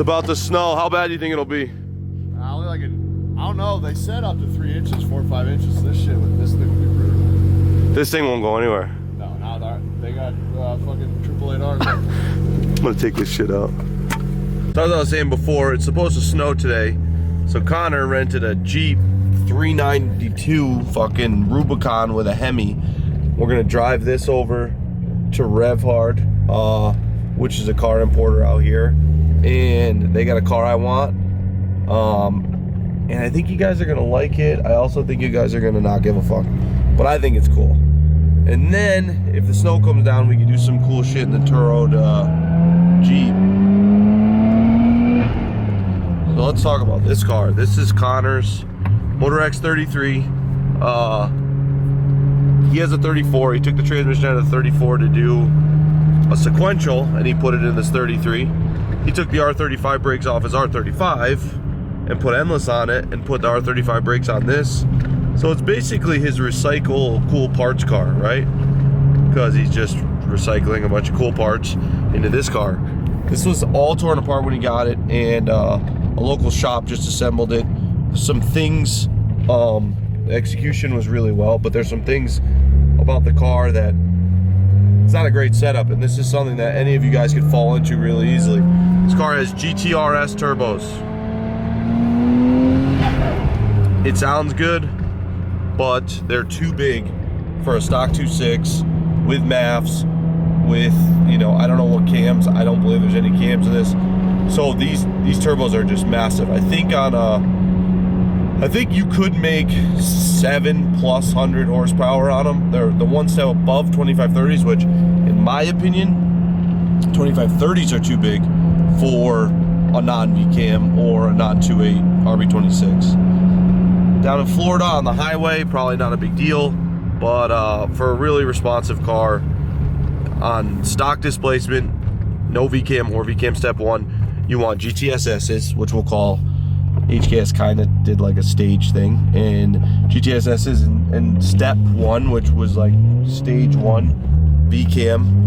about to snow. How bad do you think it'll be? Only like I don't know. They said up to 3 inches, 4 or 5 inches. This shit with this thing will be brutal. This thing won't go anywhere. No, they got fucking AAA arms. I'm gonna take this shit out. So as I was saying before, it's supposed to snow today. So Connor rented a Jeep 392 fucking Rubicon with a Hemi. We're gonna drive this over to Revhard, which is a car importer out here. And they got a car I want. And I think you guys are gonna like it. I also think you guys are gonna not give a fuck. But I think it's cool. And then, if the snow comes down, we can do some cool shit in the Turo'd Jeep. So let's talk about this car. This is Connor's Motor X33. He has a 34. He took the transmission out of the 34 to do a sequential, and he put it in this 33. He took the R35 brakes off his R35 and put endless on it and put the R35 brakes on this. So it's basically his recycle cool parts car, right? Because he's just recycling a bunch of cool parts into this car. This was all torn apart when he got it, and a local shop just assembled it. Some things, the execution was really well, but there's some things about the car that it's not a great setup, and this is something that any of you guys could fall into really easily. This car has GTRS turbos. It sounds good, but they're too big for a stock 2.6 with MAFs, with, you know, I don't know what cams. I don't believe there's any cams in this. So these turbos are just massive. I think I think you could make 700+ horsepower on them. They're the one step above 2530s, which in my opinion, 2530s are too big for a non-VCAM or a non-2.8 RB26. Down in Florida on the highway, probably not a big deal, but for a really responsive car on stock displacement, no VCAM or VCAM step 1, you want GTSS's, which we'll call, HKS kind of did like a stage thing, and GTSS's in step 1, which was like stage 1 VCAM,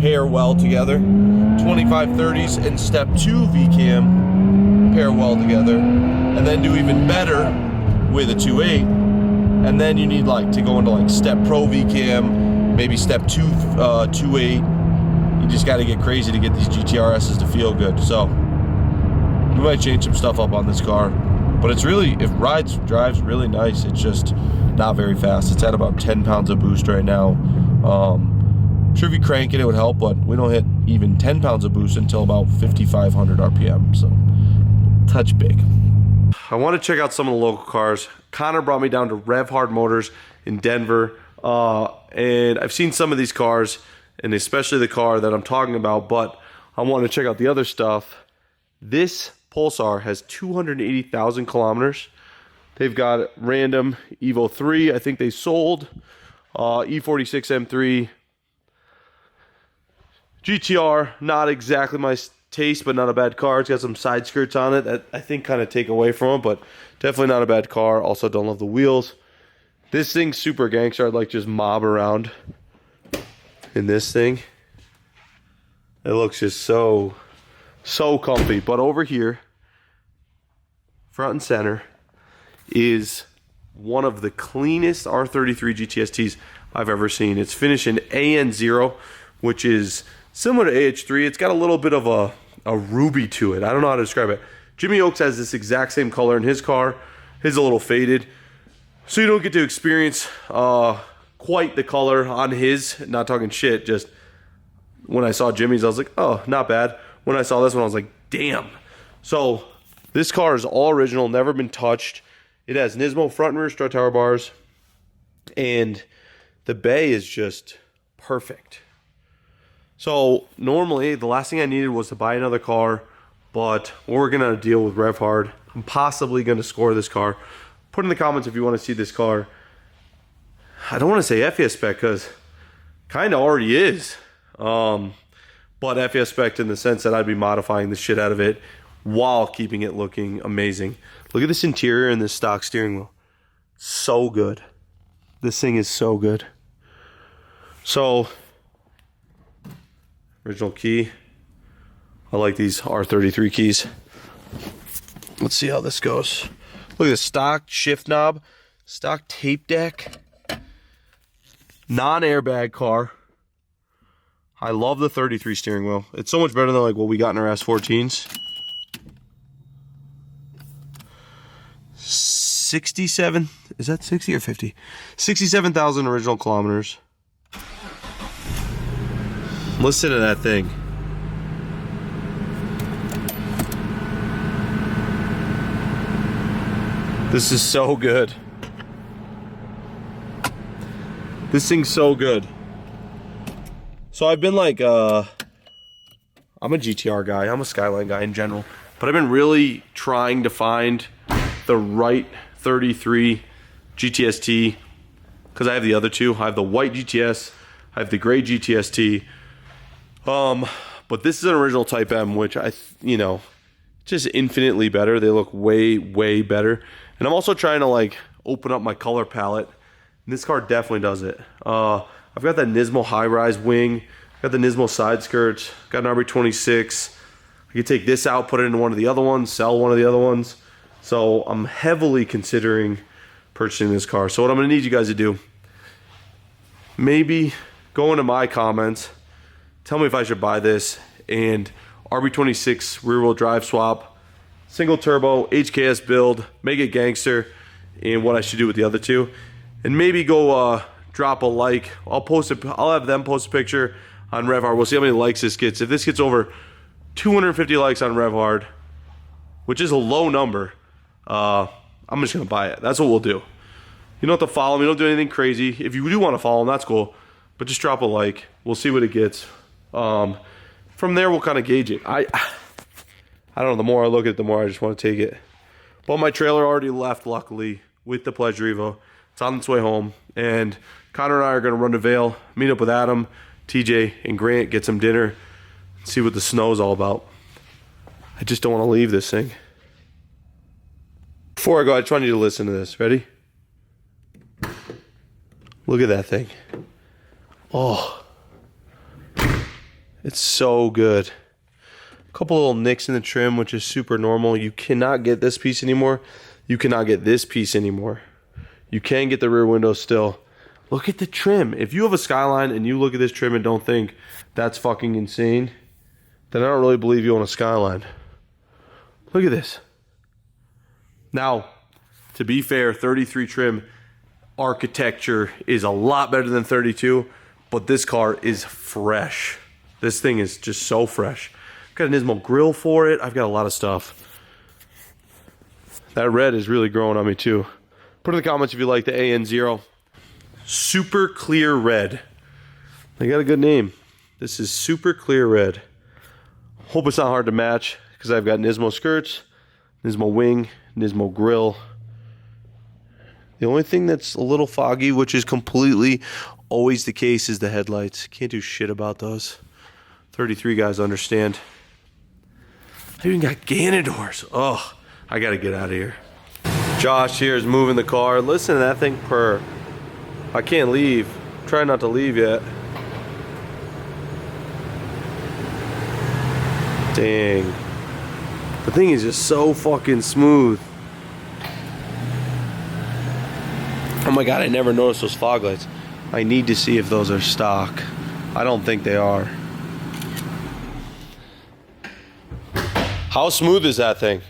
pair well together. 2530s and step 2 VCAM pair well together, and then do even better with a 2.8, and then you need like to go into like step pro VCAM, maybe step 2 2.8. You just got to get crazy to get these GTRSs to feel good. So we might change some stuff up on this car, but it's really, it drives really nice. It's just not very fast. It's at about 10 pounds of boost right now. Sure, if you crank it, it would help, but we don't hit even 10 pounds of boost until about 5,500 RPM, so touch big. I want to check out some of the local cars. Connor brought me down to Revhard Motors in Denver, and I've seen some of these cars, and especially the car that I'm talking about, but I want to check out the other stuff. This Pulsar has 280,000 kilometers. They've got random Evo 3, I think they sold, E46 M3, GTR, not exactly my taste, but not a bad car. It's got some side skirts on it that I think kind of take away from it, but definitely not a bad car. Also don't love the wheels. This thing's super gangster. I'd like just mob around in this thing. It looks just so comfy. But over here, front and center, is one of the cleanest R33 GTSTs I've ever seen. It's finished in AN0, which is similar to AH3. It's got a little bit of a ruby to it. I don't know how to describe it. Jimmy Oaks has this exact same color in his car. His is a little faded, so you don't get to experience quite the color on his. Not talking shit, just when I saw Jimmy's, I was like, oh, not bad. When I saw this one, I was like, damn. So this car is all original, never been touched. It has Nismo front and rear strut tower bars, and the bay is just perfect. So normally the last thing I needed was to buy another car, but we're working on a deal with Revhard. I'm possibly going to score this car. Put in the comments if you want to see this car. I don't want to say FES spec because kind of already is. But FES spec in the sense that I'd be modifying the shit out of it while keeping it looking amazing. Look at this interior and this stock steering wheel. So good. This thing is so good. So, original key. I like these R33 keys. Let's see how this goes. Look at the stock shift knob, stock tape deck, non-airbag car. I love the 33 steering wheel. It's so much better than like what we got in our S14s. 67, is that 60 or 50? 67,000 original kilometers. Listen to that thing. This is so good. This thing's so good. So I've been like, I'm a GTR guy, I'm a Skyline guy in general, but I've been really trying to find the right 33 GTST, because I have the other two. I have the white GTS, I have the gray GTST. But this is an original Type M, which just infinitely better. They look way, way better. And I'm also trying to like open up my color palette. And this car definitely does it. I've got that Nismo high-rise wing, got the Nismo side skirts, got an RB26. I could take this out, put it into one of the other ones, sell one of the other ones. So I'm heavily considering purchasing this car. So what I'm gonna need you guys to do, maybe go into my comments, tell me if I should buy this, and RB26 rear wheel drive swap, single turbo, HKS build, make it gangster, and what I should do with the other two. And maybe go drop a like. I'll have them post a picture on RevHard. We'll see how many likes this gets. If this gets over 250 likes on RevHard, which is a low number, I'm just gonna buy it. That's what we'll do. You don't have to follow me, don't do anything crazy. If you do want to follow them, that's cool. But just drop a like. We'll see what it gets. From there, we'll kind of gauge it. I don't know, the more I look at it, the more I just want to take it. But my trailer already left, luckily, with the Pleasureevo. It's on its way home. And Connor and I are going to run to Vail, meet up with Adam, TJ, and Grant, get some dinner, see what the snow's all about. I just don't want to leave this thing. Before I go, I just want you to listen to this. Ready? Look at that thing. Oh. It's so good. A couple little nicks in the trim, which is super normal. You cannot get this piece anymore. You cannot get this piece anymore. You can get the rear window still. Look at the trim. If you have a Skyline and you look at this trim and don't think that's fucking insane, then I don't really believe you own a Skyline. Look at this. Now, to be fair, 33 trim architecture is a lot better than 32, but this car is fresh. This thing is just so fresh. I've got a Nismo grill for it. I've got a lot of stuff. That red is really growing on me too. Put in the comments if you like the AN0. Super Clear Red. They got a good name. This is Super Clear Red. Hope it's not hard to match because I've got Nismo skirts, Nismo wing, Nismo grill. The only thing that's a little foggy, which is completely always the case, is the headlights. Can't do shit about those. 33 guys understand. I even got Ganondorfs. Oh, I gotta get out of here. Josh here is moving the car. Listen to that thing purr. I can't leave. I'm trying not to leave yet. Dang. The thing is just so fucking smooth. Oh my god, I never noticed those fog lights. I need to see if those are stock. I don't think they are. How smooth is that thing?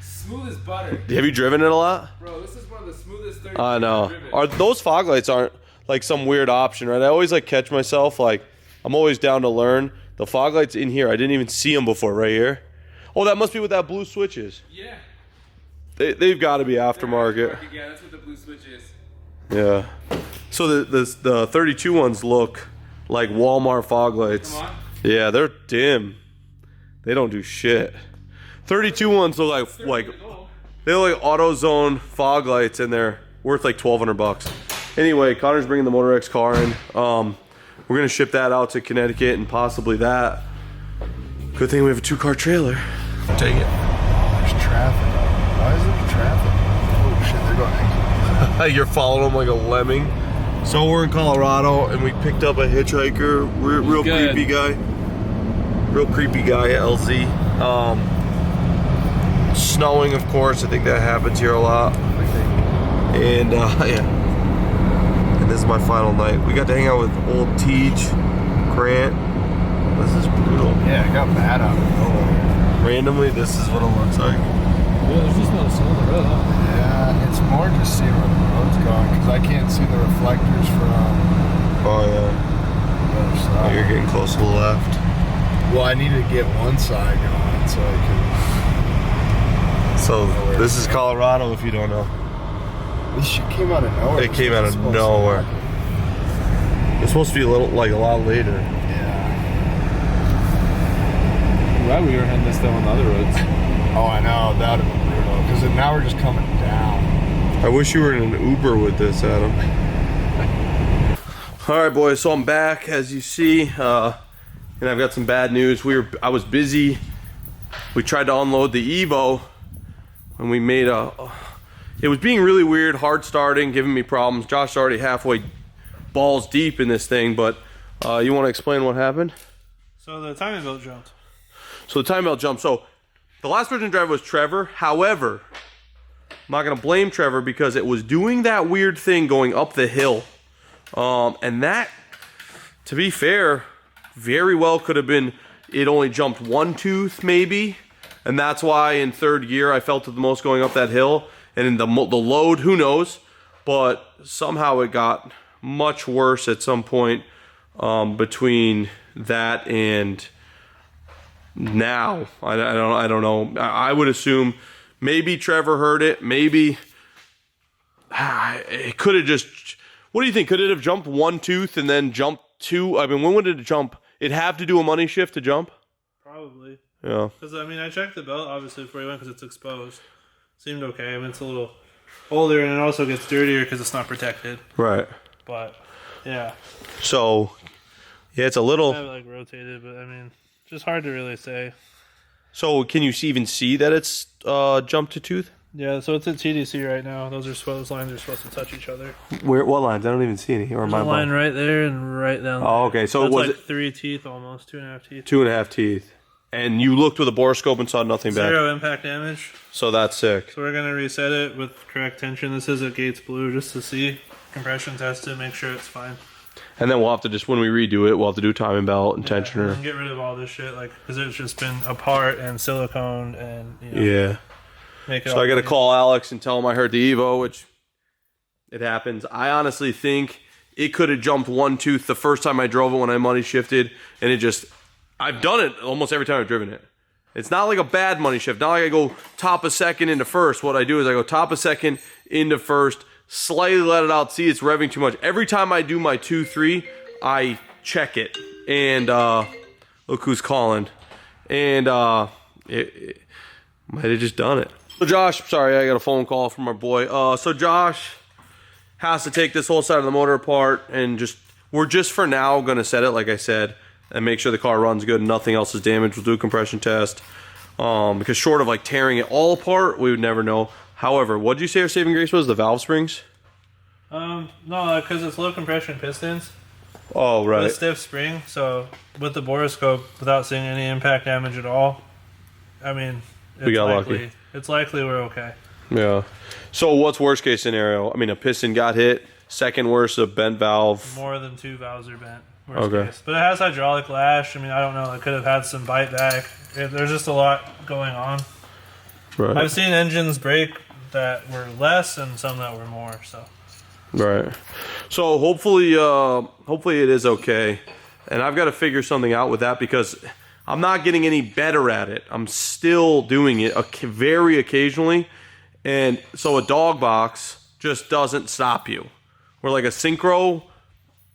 Smooth as butter. Have you driven it a lot? Bro, this is one of the smoothest 30 I know. I've driven. Are those fog lights aren't like some weird option, right? I always like catch myself, like I'm always down to learn. The fog lights in here, I didn't even see them before, right here. Oh, that must be what that blue switch is. Yeah. They've got to be aftermarket. Yeah, that's what the blue switch is. Yeah. So the 32 ones look like Walmart fog lights. Come on. Yeah, they're dim. They don't do shit. 32 ones look like they look like AutoZone fog lights, and they're worth like $1,200. Anyway, Connor's bringing the Motor X car in. We're gonna ship that out to Connecticut and possibly that. Good thing we have a 2-car trailer. Take it. There's traffic. Why is there traffic? Oh shit, they're going exit. You're following them like a lemming. So we're in Colorado and we picked up a hitchhiker, real Good. creepy guy. Real creepy guy at LZ. Snowing, of course. I think that happens here a lot. And yeah. And this is my final night. We got to hang out with old Teach, Grant. This is brutal. Yeah, it got bad out of nowhere. Randomly, this is what it looks like. Yeah, there's just no snow on the road, huh? Yeah, it's more just seeing where the road's going because I can't see the reflectors from Oh yeah. the other side. Oh, you're getting close to the left. Well, I needed to get one side going so I could. So this is Colorado, if you don't know. This shit came out of nowhere. It came out of nowhere. It's supposed to be a lot later. Yeah. Glad we were heading this down on the other roads. Oh, I know. That would have been brutal because now we're just coming down. I wish you were in an Uber with this, Adam. All right, boys. So I'm back, as you see, and I've got some bad news. I was busy. We tried to unload the Evo, and we made it was being really weird, hard starting, giving me problems. Josh is already halfway balls deep in this thing, but you want to explain what happened? So the timing belt jumped. So the time belt jumped. So the last person to drive was Trevor. However, I'm not going to blame Trevor because it was doing that weird thing going up the hill. And that, to be fair, very well could have been, it only jumped one tooth maybe. And that's why in third gear I felt it the most going up that hill. And in the load, who knows? But somehow it got much worse at some point between that and now. I don't know. I would assume maybe Trevor heard it. Maybe it could have just. What do you think? Could it have jumped one tooth and then jumped two? I mean, when would it jump? It'd have to do a money shift to jump. Probably. Yeah. Because I mean, I checked the belt obviously before you went because it's exposed. Seemed okay. I mean, it's a little older and it also gets dirtier because it's not protected. Right. But yeah. So yeah, it's a little. I have it like rotated, but I mean, just hard to really say. So can you even see that it's jumped to tooth? Yeah, so it's at TDC right now. Those lines are supposed to touch each other. Where? What lines? I don't even see any. Or There's my a line right there and right down there. Oh, okay. So that's was like it 3 teeth almost, 2.5 teeth. 2.5 teeth? And you looked with a borescope and saw nothing back. Zero impact damage. So that's sick. So we're gonna reset it with correct tension. This is at Gates Blue just to see, compression test it, make sure it's fine. And then we'll have to just, when we redo it, we'll have to do timing belt and And tensioner. then get rid of all this shit, like, because it's just been apart and silicone and, you know, Yeah. make it So all I got to clean. call Alex and tell him I heard the Evo, which it happens. I honestly think it could have jumped one tooth the first time I drove it when I money shifted, and it just, I've done it almost every time I've driven it. It's not like a bad money shift. Not like I go top a second into first. What I do is I go top a second into first, slightly let it out, see it's revving too much. Every time I do my 2-3, I check it. And look who's calling. And it might have just done it. So Josh, sorry, I got a phone call from our boy. So Josh has to take this whole side of the motor apart and we're just for now gonna set it like I said and make sure the car runs good and nothing else is damaged. We'll do a compression test. Because short of like tearing it all apart, we would never know. However, what did you say our saving grace was? The valve springs? No, because it's low compression pistons. Oh, right. With a stiff spring, so with the borescope, without seeing any impact damage at all, I mean, We got lucky. It's likely we're okay. Yeah. So what's worst case scenario? I mean, a piston got hit. Second worst, a bent valve. More than 2 valves are bent. Worst Okay. case. But it has hydraulic lash. I mean, I don't know. It could have had some bite back. There's just a lot going on. Right. I've seen engines break that were less and some that were more. So. Right. So hopefully it is okay. And I've got to figure something out with that because I'm not getting any better at it. I'm still doing it very occasionally. And so a dog box just doesn't stop you. Where like a synchro,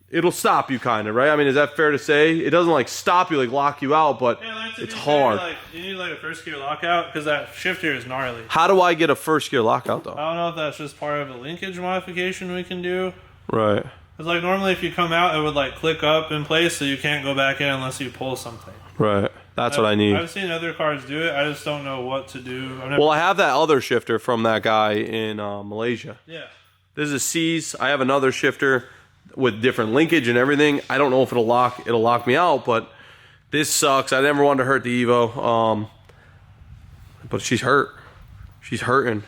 it'll stop you kind of, right? I mean, is that fair to say? It doesn't like stop you, like lock you out, but it's hard. You need like a first gear lockout because that shift gear is gnarly. How do I get a first gear lockout though? I don't know if that's just part of a linkage modification we can do. Right. Because like normally if you come out, it would like click up in place so you can't go back in unless you pull something. Right. That's what I need. I've seen other cars do it. I just don't know what to do. Well, I have that other shifter from that guy in Malaysia. Yeah. This is a C's. I have another shifter with different linkage and everything. I don't know if it'll lock me out, but This sucks. I never wanted to hurt the Evo. But she's hurt. She's hurting.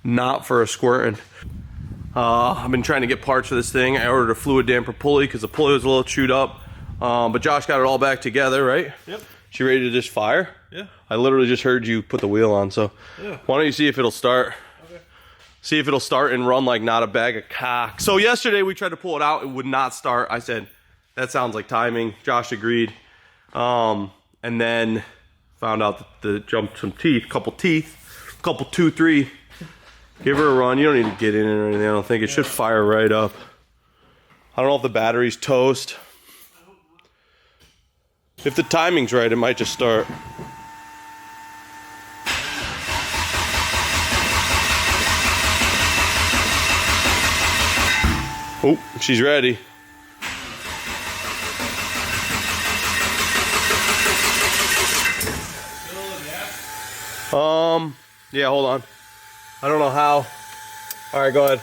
Not for a squirting. I've been trying to get parts for this thing. I ordered a fluid damper pulley because the pulley was a little chewed up. But Josh got it all back together, right? Yep. She ready to just fire? Yeah. I literally just heard you put the wheel on, so yeah. Why don't you see if it'll start? Okay. See if it'll start and run like not a bag of cock. So yesterday we tried to pull it out. It would not start. I said, that sounds like timing. Josh agreed. And then found out that the jumped some teeth, couple 2, 3. Give her a run. You don't need to get in it or anything. I don't think it should fire right up. I don't know if the battery's toast. If the timing's right, it might just start. Oh, she's ready. Yeah, hold on. I don't know how. All right, go ahead.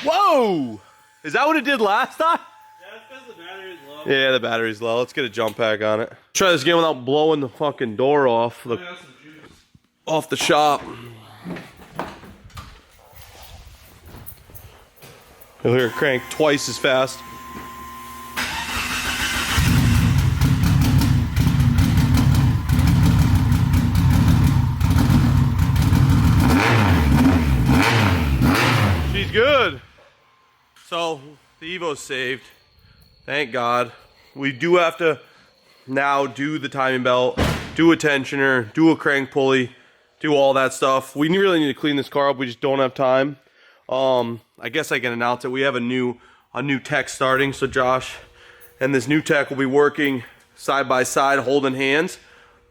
Whoa! Is that what it did last time? Yeah, it's because the battery's low. Yeah, the battery's low. Let's get a jump pack on it. Try this again without blowing the fucking door off off the shop. You'll hear it crank twice as fast. She's good. So the Evo's saved. Thank God. We do have to now do the timing belt, do a tensioner, do a crank pulley, do all that stuff. We really need to clean this car up. We just don't have time. I guess I can announce it. We have a new tech starting. So Josh and this new tech will be working side by side, holding hands.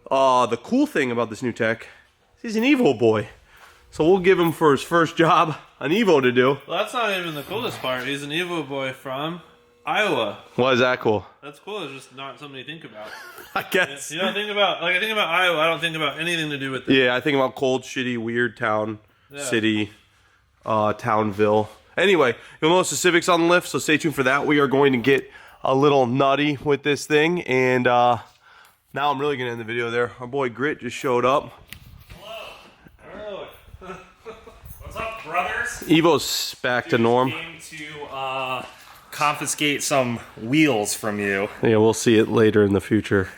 The cool thing about this new tech is he's an Evo boy. So we'll give him for his first job an Evo to do. Well, that's not even the coolest part. He's an Evo boy from Iowa. Why is that cool? That's cool. It's just not something you think about. I guess. You don't think about, like, I think about Iowa. I don't think about anything to do with it. Yeah, I think about cold, shitty, weird town, city, townville. Anyway, you'll know specifics on the lift, so stay tuned for that. We are going to get a little nutty with this thing, and now I'm really going to end the video there. Our boy Grit just showed up. Hello. What's up, brothers? Evo's back to norm. Came to confiscate some wheels from you. Yeah, we'll see it later in the future.